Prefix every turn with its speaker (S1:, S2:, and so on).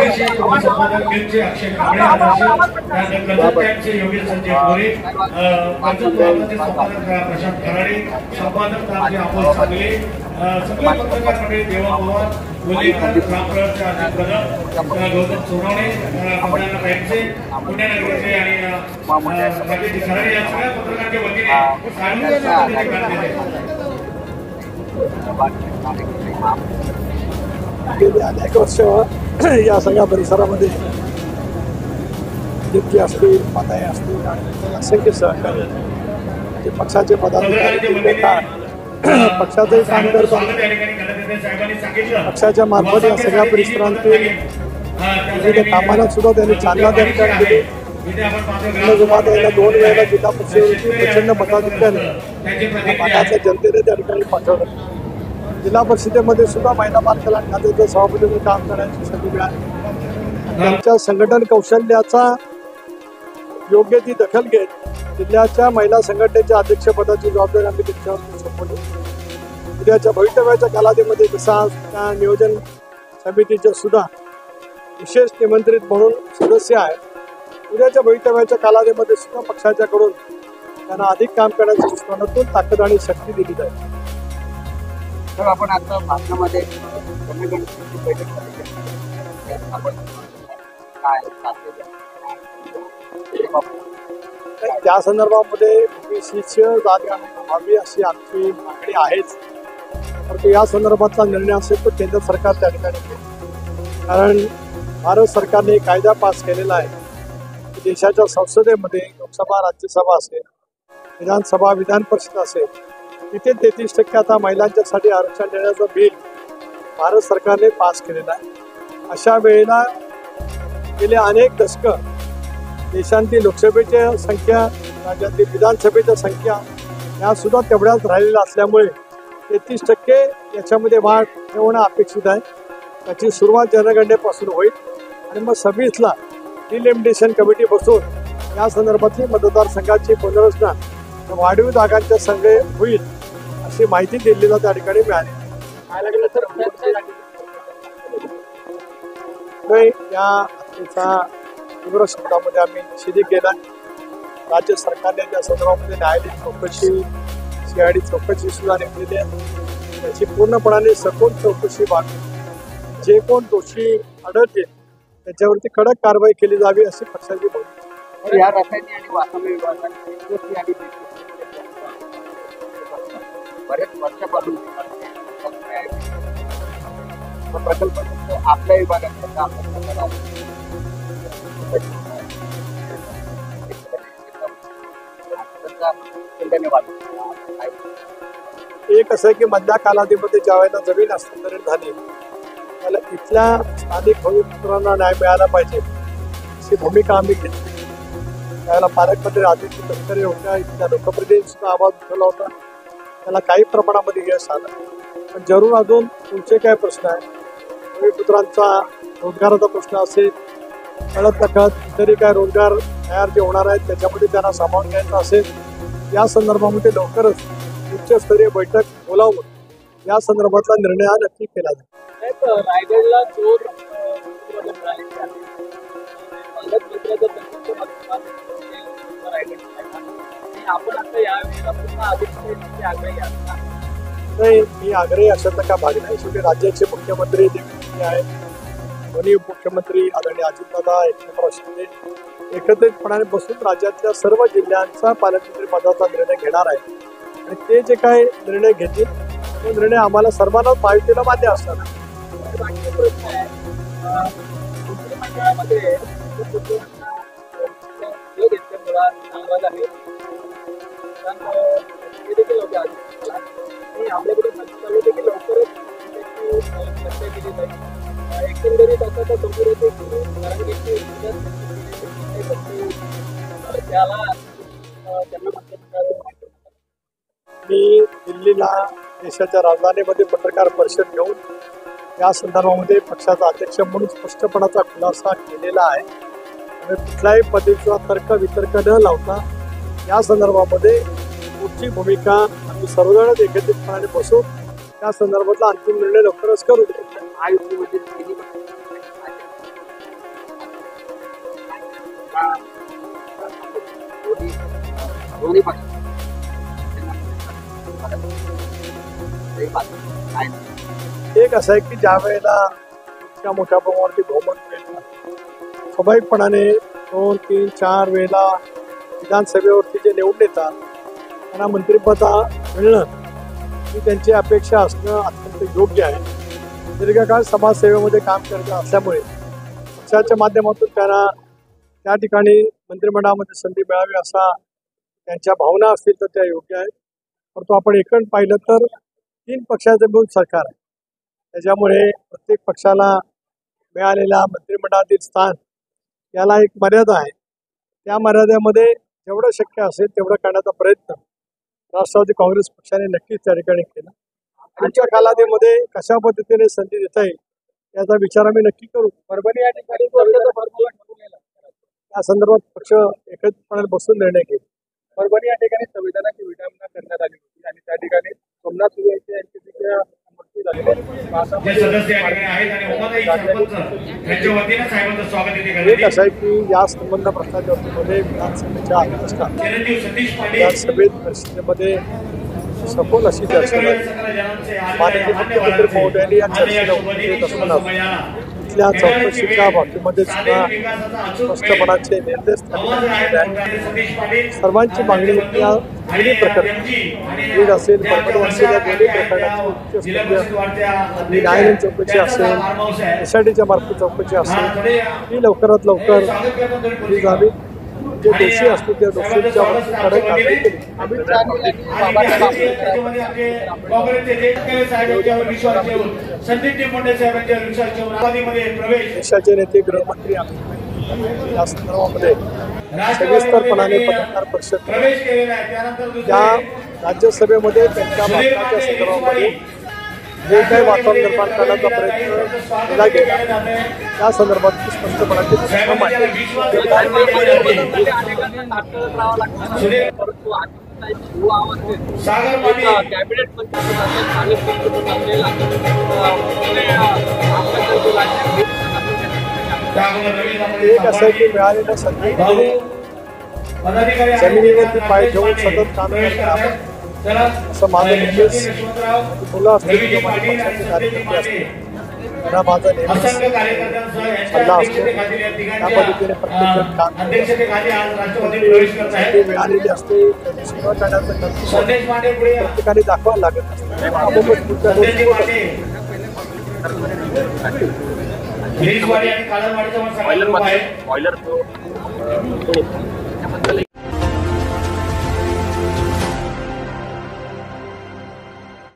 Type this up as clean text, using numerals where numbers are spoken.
S1: परदेशी संपादक न्यूजचे अक्षय कांबळे आदर्श, त्यानंतर कर्जत टाइम्सचे योगेश संजय गोरे, कर्जत वार्ताचे संपादक प्रशांत खराडे, संपादक आमचे अमोल सांगले, सगळे पत्रकार मंडळी, देवा पवार, गोलेकर, रामप्रसादचे अजित कदम, गौतम सोनवणे, पुण्याला टाइम्सचे, पुण्यनगरीचे आणि राजेश खराडे या सगळ्या पत्रकारांच्या वतीने
S2: गेली अनेक वर्ष या सगळ्या परिसरामध्ये जितकी असतील पाताळे असतील आणि असंख्य सहकारी जे पक्षाचे पदाधिकारी पक्षाचंही काम करतात, पक्षाच्या मार्फत या सगळ्या परिसरांतील विविध कामाला सुद्धा त्यांनी चांगला दर्जा दिले. 2 वेळेला जिल्हा परिषदेची प्रचंड मताधिक्याने भागातल्या जनतेने त्या ठिकाणी पाठवलं. जिल्हा परिषदेमध्ये सुद्धा महिला बाल कल्याण खात्याचं सभापती म्हणून काम करण्याची संधी मिळाली. त्यांच्या संघटन कौशल्याचा योग्य ती दखल घेत जिल्ह्याच्या महिला संघटनेच्या अध्यक्षपदाची जबाबदारी आम्ही त्यांच्यावर सोपवली. उद्याच्या भवितव्याच्या कालावधीमध्ये जसा त्या नियोजन समितीचे सुद्धा विशेष निमंत्रित म्हणून सदस्य आहे, उद्याच्या भवितव्याच्या कालावधीमध्ये सुद्धा पक्षाच्याकडून त्यांना अधिक काम करण्याच्या दृष्टिकोनातून ताकद आणि शक्ती दिली जाईल.
S3: तर आपण आता भाषणामध्ये बैठक
S2: त्या संदर्भामध्ये ओबीसीची जागा व्हावी अशी आमची मागणी आहेच, परंतु या संदर्भातला निर्णय असेल तो केंद्र सरकार त्या ठिकाणी घेईल. कारण भारत सरकारने कायदा पास केलेला आहे की देशाच्या संसदेमध्ये लोकसभा राज्यसभा असेल, विधानसभा विधान परिषद असेल, तिथे 33% आता महिलांच्यासाठी आरक्षण देण्याचं बिल भारत सरकारने पास केलेलं आहे. अशा वेळेला गेले अनेक दशकं देशांतील लोकसभेच्या संख्या, राज्यातील विधानसभेच्या संख्या या सुद्धा तेवढ्याच राहिलेल्या असल्यामुळे 33% याच्यामध्ये वाढ होणं अपेक्षित आहे. त्याची सुरुवात जनगणनेपासून होईल आणि मग 26ला डिलिमिटेशन कमिटी बसून या संदर्भातली मतदारसंघाची पुनर्रचना वाढीव जागांच्या संघे होईल अशी माहिती दिल्लीला त्या ठिकाणी मिळाली. या हत्येचा तीव्र शब्दामध्ये आम्ही निषेध केला. राज्य सरकारने त्या संदर्भामध्ये न्यायालयीन चौकशी, CID चौकशी सुद्धा नेमलेली आहे. त्याची पूर्णपणाने सखोल चौकशी व्हावी, जे कोण दोषी आढळतील त्याच्यावरती कडक कारवाई केली जावी अशी पक्षाची भूमिका.
S3: या रसायने आणि वासना विभागाने बरेच वर्षापासून प्रकल्प आपल्या विभागात
S2: एक असं की मधल्या कालावधीमध्ये ज्या वेळेला जमीन हस्तांतरण झाली त्याला इथल्या स्थानिक भूमिपुत्रांना न्याय मिळाला पाहिजे अशी भूमिका आम्ही घेतली. त्यावेळेला पालकमंत्री आदित्य तटकरे होत्या, इथल्या लोकप्रतिनिधी सुद्धा आवाज उठवला होता. त्याला काही प्रमाणामध्ये यश आलं, पण जरूर अजून तुमचे काय प्रश्न आहेत, भूमिपुत्रांचा रोजगाराचा प्रश्न असेल, कळत नकळत इतरही काय रोजगार तयार जे होणार आहेत त्याच्यामध्ये त्यांना सामावून घ्यायचं असेल, या संदर्भामध्ये लवकरच उच्चस्तरीय बैठक बोलावून या संदर्भातला निर्णय हा नक्की केला जाईल.
S3: रायगडला चोर आपण आता यावेळेला पुन्हा अधिक आग्रही
S2: नाही, मी आग्रही अशातला का भाग नाही. शेवटी राज्याचे मुख्यमंत्री देवेंद्र आहेत, दोन्ही मुख्यमंत्री आदरणीय अजितदादा, एकनाथ शिंदे एकत्रितपणाने बसून राज्यातल्या सर्व जिल्ह्यांचा पालकमंत्री पदाचा निर्णय घेणार आहे आणि ते जे काय निर्णय घेतील तो निर्णय आम्हाला सर्वांना महायुतीला मान्य असणार.
S3: मंत्रिमंडळामध्ये आपल्याकडे देखील लवकरच चर्चा केली जाईल. एकंदरीत असं तर समोर येते की त्याला
S2: मी दिल्लीला देशाच्या राजधानीमध्ये पत्रकार परिषद घेऊन या संदर्भामध्ये पक्षाचा अध्यक्ष म्हणून स्पष्टपणाचा खुलासा केलेला आहे आणि कुठल्याही पद्धतीचा तर्क वितर्क न लावता या संदर्भामध्ये पुढची भूमिका आम्ही सर्वजण एकत्रितपणाने बसू त्या संदर्भातला अंतिम निर्णय लवकरच करू.
S3: दोन्ही पक्ष
S2: एक असं आहे की ज्या वेळेला इतक्या मोठ्या प्रमाणावरती बहुमत मिळतं स्वाभाविकपणाने 2, 3, 4 वेळेला विधानसभेवरती जे निवडून येतात त्यांना मंत्रिपद मिळणं ही त्यांची अपेक्षा असणं अत्यंत योग्य आहे. दीर्घकाळ समाजसेवेमध्ये काम करत असल्यामुळे पक्षाच्या माध्यमातून त्यांना त्या ठिकाणी मंत्रिमंडळामध्ये संधी मिळावी असा त्यांच्या भावना असतील तर त्या योग्य आहेत. परंतु आपण एकंदर पाहिलं तर 3 पक्षाचं मिळून सरकार आहे. त्याच्यामुळे प्रत्येक पक्षाला मिळालेल्या मंत्रिमंडळातील स्थान याला एक मर्यादा आहे. त्या मर्यादेमध्ये जेवढं शक्य असेल तेवढं करण्याचा प्रयत्न राष्ट्रवादी काँग्रेस पक्षाने नक्कीच त्या ठिकाणी केला. पुढच्या कालावधीमध्ये कशा पद्धतीने संधी देता येईल याचा विचार आम्ही नक्की करू.
S3: परभणी या ठिकाणी फॉर्म्युला ठरवून गेला.
S2: या संदर्भात पक्ष एकत्रितपणे बसून निर्णय घेईल.
S3: परभणी या ठिकाणी संविधानाची विडंबना करण्यात आली होती आणि त्या ठिकाणी सोमनाथ सुर्वेचे यांची देखील मृत्यू झालेली
S1: जे सदस्य या ठिकाणी आहेत आणि उमाताई सरपंच यांच्या वतीने साहेबांचं स्वागत इथे
S2: एक
S1: करण्यात
S2: असं आहे की या संबंध प्रश्नाच्या बाबतीमध्ये विधानसभेच्या अध्यक्षात
S1: चिरंजीव सतीश पाटील
S2: विधानसभेत परिषदेमध्ये सखोल अशी चर्चा झाली. माननीय मुख्यमंत्री महोदयांनी या चर्चेला उत्तर देत असताना इथल्या चौकशीच्या बाबतीमध्ये सुद्धा स्पष्टपणाचे निर्देश त्यांनी सर्वांची मागणी होती. या दोन्ही प्रकरणी बीड असेल परभणी असेल या दोन्ही प्रकरणाची उच्चस्तरीय न्यायालयीन चौकशी असेल एसआयटीच्या मार्फत चौकशी असेल ही लवकरात लवकर केली जावी. जे दोषी असतील त्या दोषींच्या कडक कारवाई केली.
S3: अमित
S2: देशाचे नेते गृहमंत्री अमित या संदर्भामध्ये सविस्तरपणाने पत्रकार परिषद या राज्यसभेमध्ये त्यांच्या भाषणाच्या संदर्भामध्ये जे काही वातावरण निर्माण करण्याचा प्रयत्न केला गेला त्या संदर्भात स्पष्टपणाची घोषणा मांडली.
S3: कॅबिनेट
S2: एक असं आहे की मिळालेल्या संधी जमिनीवरती पाय ठेवून सतत काम करावं असं माझं निर्देश मुलं असतील किंवा माझ्या पक्षाचे कार्यकर्ते असतील त्यांना माझा नेहमीच सल्ला असतो. त्या पद्धतीने प्रत्येक काम संधी मिळालेली असते त्याची सेवा करण्याचं कर्तव्य प्रत्येकाने दाखवायला लागत असते. अमुकच पुढच्या गोष्टी होत असतात.